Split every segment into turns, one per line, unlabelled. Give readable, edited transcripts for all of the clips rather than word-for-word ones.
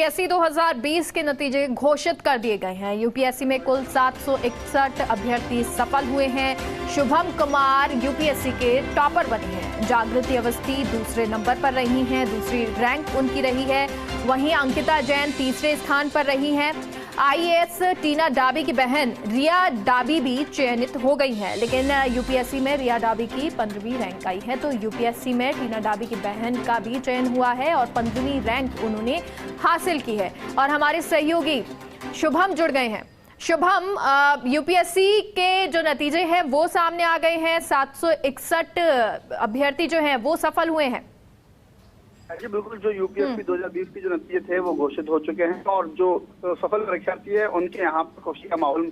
UPSC 2020 के नतीजे घोषित कर दिए गए हैं। यूपीएससी में कुल 761 अभ्यर्थी सफल हुए हैं। शुभम कुमार यूपीएससी के टॉपर बने हैं। जागृति अवस्थी दूसरे नंबर पर रही हैं, दूसरी रैंक उनकी रही है। वहीं अंकिता जैन तीसरे स्थान पर रही हैं। आईएएस टीना डाबी की बहन रिया डाबी भी चयनित हो गई है, लेकिन यूपीएससी में रिया डाबी की 15वीं रैंक आई है। तो यूपीएससी में टीना डाबी की बहन का भी चयन हुआ है और 15वीं रैंक उन्होंने हासिल की है। और हमारे सहयोगी शुभम जुड़ गए हैं। शुभम, यूपीएससी के जो नतीजे हैं वो सामने आ गए हैं। 761 अभ्यर्थी जो हैं वो सफल हुए हैं।
जी बिल्कुल, जो यूपीएससी 2020 के जो नतीजे थे वो घोषित हो चुके हैं और जो सफल परीक्षार्थी है उनके यहाँ पर खुशी का माहौल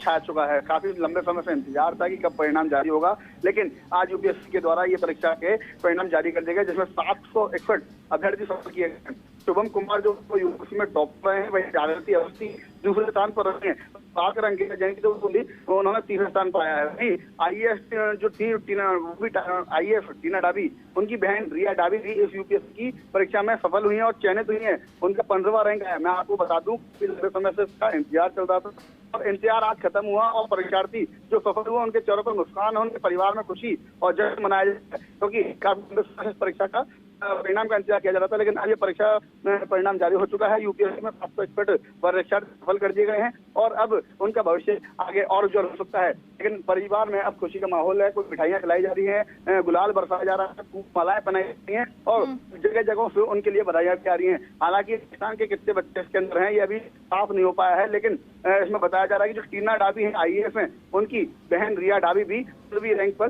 छा चुका है। काफी लंबे समय से इंतजार था कि कब परिणाम जारी होगा, लेकिन आज यूपीएससी के द्वारा ये परीक्षा के परिणाम जारी कर दिए गए, जिसमें 761 अभ्यर्थी सफल किए गए। शुभम कुमार जो यूपीएससी में टॉप रहे हैं, वही जागृति अवस्थी दूसरे स्थान पर रहे हैं। बात करें अंकिता जैन की तो उन्होंने तीसरे स्थान पर आया है। वहीं आईएएस जो थी आईएएस टीना डाबी, उनकी बहन रिया डाबी भी इस यूपीएससी की परीक्षा में सफल हुई है और चयनित हुई है। उनका 15वां रैंक आया। मैं आपको बता दूं कि लंबे समय से इसका इंतजार चल रहा था और इंतजार आज खत्म हुआ और परीक्षार्थी जो सफल हुआ उनके चेहरों पर मुस्कान है, उनके परिवार में खुशी और जश्न मनाया जाता है, क्योंकि काफी परीक्षा का परिणाम का इंतजार किया जा रहा था। लेकिन आज ये परीक्षा परिणाम जारी हो चुका है। यूपीएससी में 761 परीक्षार्थी सफल कर दिए गए हैं और अब उनका भविष्य आगे और उज्जवल हो सकता है। लेकिन परिवार में अब खुशी का माहौल है। कुछ मिठाइयां खिलाई जा रही हैं, गुलाल बरसाया जा रहा है, मालाएं पहनाई जा रही हैं और जगह जगहों से उनके लिए बधाइयां भी आ रही हैं। हालांकि पाकिस्तान के कितने बच्चे इसके अंदर हैं ये अभी साफ नहीं हो पाया है, लेकिन इसमें बताया जा रहा है कि जो टीना डाबी है आईएएस हैं, उनकी बहन रिया डाबी भी 15वीं रैंक पर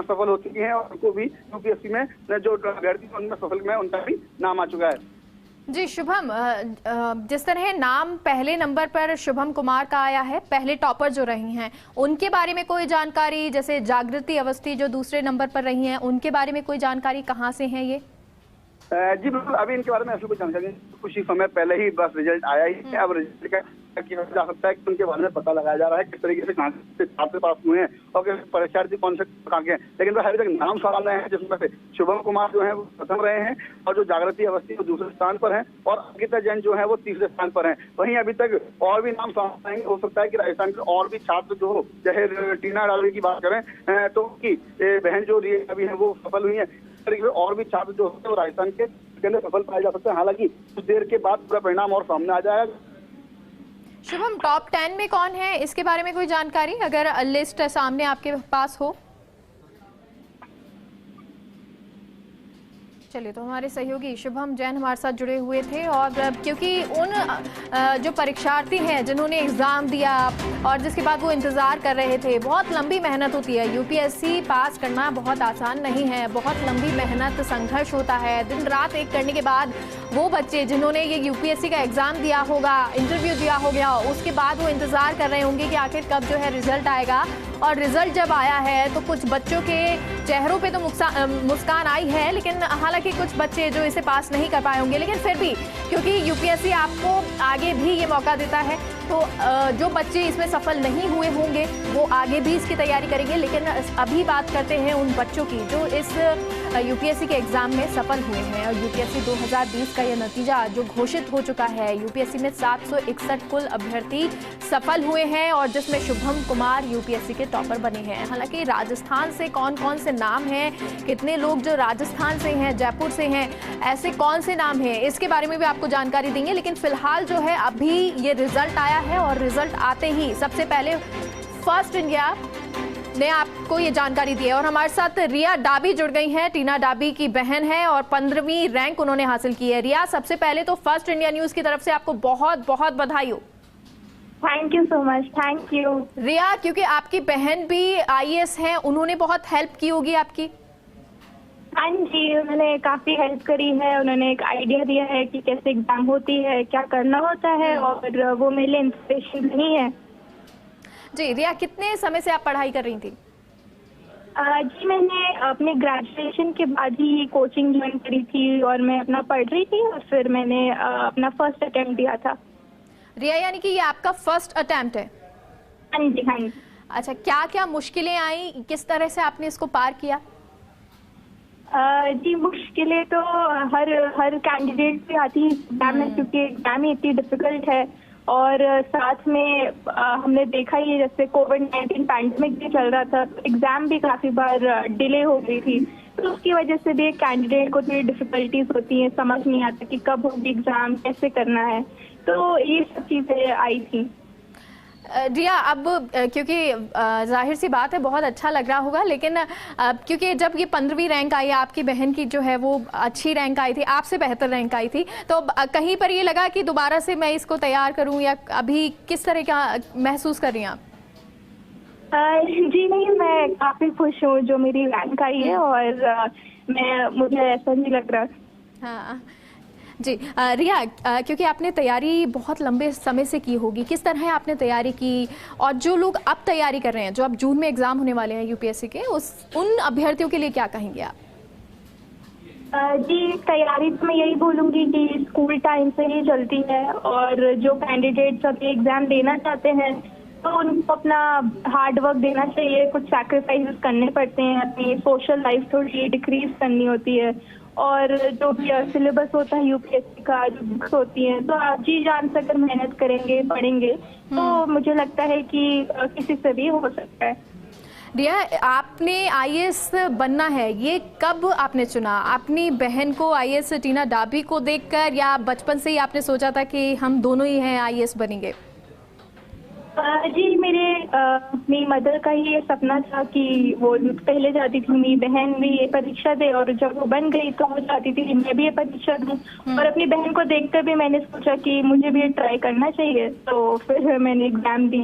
सफल हो चुकी है और उनको भी यूपीएससी में जो अभ्यर्थी उनमें सफल में उनका भी नाम आ चुका है।
जी शुभम, जिस तरह नाम पहले नंबर पर शुभम कुमार का आया है, पहले टॉपर जो रही हैं उनके बारे में कोई जानकारी, जैसे जागृति अवस्थी जो दूसरे नंबर पर रही हैं उनके बारे में कोई जानकारी कहाँ से है ये?
जी बिल्कुल, अभी इनके बारे में ऐसी कोई जानकारी कुछ ही समय पहले ही बस रिजल्ट आया ही है। अब रिजल्ट का किया जा सकता है कि उनके बारे में पता लगाया जा रहा है किस तरीके से कहाँ से पास हुए हैं और परीक्षार्थी कौन से कहाँ के हैं। लेकिन अभी तक नाम सामने हैं, जिसमें से शुभम कुमार जो है वो प्रथम रहे हैं और जो जागृति अवस्थी वो दूसरे स्थान पर हैं और अंकिता जैन जो है वो तीसरे स्थान पर हैं। वहीं अभी तक और भी नाम सामने आएंगे। हो सकता है कि राजस्थान के और भी छात्र जो हो, जैसे टीना डाबी की बात करें तो उनकी बहन जो रिया अभी है वो सफल हुई है। तरीके से और भी छात्र जो होते हैं वो राजस्थान के अंदर सफल पाए जा सकते हैं। हालांकि कुछ देर के बाद पूरा परिणाम और सामने आ जाएगा।
शुभम, टॉप 10 में कौन है इसके बारे में कोई जानकारी अगर लिस्ट सामने आपके पास हो? चलिए, तो हमारे सहयोगी शुभम जैन हमारे साथ जुड़े हुए थे और क्योंकि उन जो परीक्षार्थी हैं जिन्होंने एग्ज़ाम दिया और जिसके बाद वो इंतज़ार कर रहे थे, बहुत लंबी मेहनत होती है। यूपीएससी पास करना बहुत आसान नहीं है, बहुत लंबी मेहनत संघर्ष होता है। दिन रात एक करने के बाद वो बच्चे जिन्होंने ये यूपीएससी का एग्ज़ाम दिया होगा, इंटरव्यू दिया होगा, उसके बाद वो इंतज़ार कर रहे होंगे कि आखिर कब जो है रिजल्ट आएगा। और रिजल्ट जब आया है तो कुछ बच्चों के चेहरों पे तो मुस्कान आई है, लेकिन हालांकि कुछ बच्चे जो इसे पास नहीं कर पाए होंगे। लेकिन फिर भी क्योंकि यूपीएससी आपको आगे भी ये मौका देता है, तो जो बच्चे इसमें सफल नहीं हुए होंगे वो आगे भी इसकी तैयारी करेंगे। लेकिन अभी बात करते हैं उन बच्चों की जो इस यूपीएससी के एग्ज़ाम में सफल हुए हैं। और यूपीएससी 2020 का यह नतीजा जो घोषित हो चुका है, यूपीएससी में 761 कुल अभ्यर्थी सफल हुए हैं और जिसमें शुभम कुमार यूपीएससी के टॉपर बने हैं। हालांकि राजस्थान से कौन कौन से नाम हैं, कितने लोग जो राजस्थान से हैं, जयपुर से हैं, ऐसे कौन से नाम हैं, इसके बारे में भी आपको जानकारी देंगे। लेकिन फिलहाल जो है अभी ये रिजल्ट आया है और रिजल्ट आते ही सबसे पहले फर्स्ट इंडिया ने आपको ये जानकारी दी है। और हमारे साथ रिया डाबी जुड़ गई हैं, टीना डाबी की बहन है और 15वीं रैंक उन्होंने हासिल की है। रिया, सबसे पहले तो फर्स्ट इंडिया न्यूज़ की तरफ से आपको बहुत बहुत बधाई हो।
Thank you so much. Thank you
Riya, क्योंकि आपकी बहन भी आईएएस हैं, उन्होंने बहुत हेल्प की होगी आपकी।
हाँ जी, उन्होंने काफ़ी हेल्प करी है। उन्होंने एक आइडिया दिया है कि कैसे एग्जाम होती है, क्या करना होता है और वो मेरे लिए इंस्पिरेशन नहीं है।
जी रिया, कितने समय से आप पढ़ाई कर रही थी?
जी, मैंने अपने ग्रेजुएशन के बाद ही कोचिंग ज्वाइन करी थी और मैं अपना पढ़ रही थी और फिर मैंने अपना फर्स्ट अटेम्प्ट दिया था।
रिया, यानी कि ये आपका फर्स्ट अटेम्प्ट है?
हाँ जी, हाँ जी।
अच्छा, क्या क्या मुश्किलें आई, किस तरह से आपने इसको पार किया?
जी, मुश्किलें तो हर कैंडिडेट पे आती है एग्जाम में, क्योंकि एग्जाम ही इतनी डिफिकल्ट है। और साथ में हमने देखा ही है, जैसे कोविड-19 पैंडेमिक भी चल रहा था, तो एग्जाम भी काफी बार डिले हो गई थी। तो उसकी वजह से भी कैंडिडेट को थोड़ी डिफिकल्टीज होती हैं, समझ नहीं आता कि कब होगी एग्जाम, कैसे करना है। तो ये सब चीजें आई थी।
रिया, अब क्योंकि जाहिर सी बात है बहुत अच्छा लग रहा होगा, लेकिन क्योंकि जब ये 15वीं रैंक आई, आपकी बहन की जो है वो अच्छी रैंक आई थी, आपसे बेहतर रैंक आई थी, तो कहीं पर ये लगा कि दोबारा से मैं इसको तैयार करूं, या अभी किस तरह का महसूस कर रही हैं आप?
जी नहीं, मैं काफी खुश हूँ जो मेरी रैंक आई है, और मुझे ऐसा नहीं लग रहा।
हाँ जी। रिया, क्योंकि आपने तैयारी बहुत लंबे समय से की होगी, किस तरह आपने तैयारी की, और जो लोग अब तैयारी कर रहे हैं, जो अब जून में एग्जाम होने वाले हैं यूपीएससी के, उन अभ्यर्थियों के लिए क्या कहेंगे आप?
जी, तैयारी तो मैं यही बोलूंगी कि स्कूल टाइम से ही चलती है, और जो कैंडिडेट्स अभी एग्जाम देना चाहते हैं तो उनको अपना हार्ड वर्क देना चाहिए, कुछ सैक्रिफाइसेस करने पड़ते हैं, अपनी सोशल लाइफ थोड़ी डिक्रीज करनी होती है, और जो भी सिलेबस होता है यूपीएससी का, जो बुक्स होती हैं, तो आप जी जान से अगर मेहनत करेंगे, पढ़ेंगे, तो मुझे लगता है कि किसी से भी हो सकता है।
रिया, आपने आईएएस बनना है, ये कब आपने चुना? अपनी बहन को आईएएस टीना डाबी को देखकर, या बचपन से ही आपने सोचा था कि हम दोनों ही हैं आईएएस बनेंगे?
जी, मेरी मदर का ही ये सपना था कि वो पहले जाती थी, मेरी बहन भी ये परीक्षा दे, और जब वो बन गई तो वो चाहती थी कि मैं भी ये परीक्षा दूं। और अपनी बहन को देखकर भी मैंने सोचा कि मुझे भी ये ट्राई करना चाहिए, तो फिर मैंने एग्जाम दी।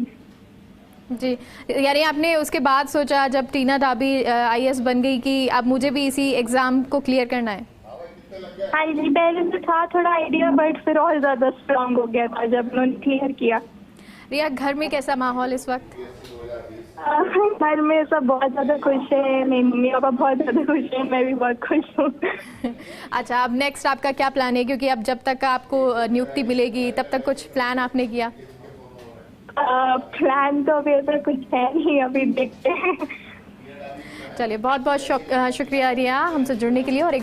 जी, यानी आपने उसके बाद सोचा जब टीना डाबी आईएएस बन गई कि अब मुझे भी इसी एग्जाम को क्लियर करना है?
हाँ जी, पहले तो था थोड़ा आइडिया, बट फिर और ज्यादा स्ट्रांग हो गया था जब उन्होंने क्लियर किया।
रिया, घर में कैसा माहौल इस वक्त?
घर में सब बहुत ज्यादा खुश है, मेरी मम्मी पापा बहुत ज्यादा खुश है, मैं भी बहुत खुश हूँ।
अच्छा, अब नेक्स्ट आपका क्या प्लान है, क्योंकि अब जब तक आपको नियुक्ति मिलेगी तब तक कुछ प्लान आपने किया?
प्लान तो अभी ऐसा कुछ है नहीं, अभी देखते हैं।
चलिए, बहुत बहुत शुक्रिया रिया हमसे जुड़ने के लिए। और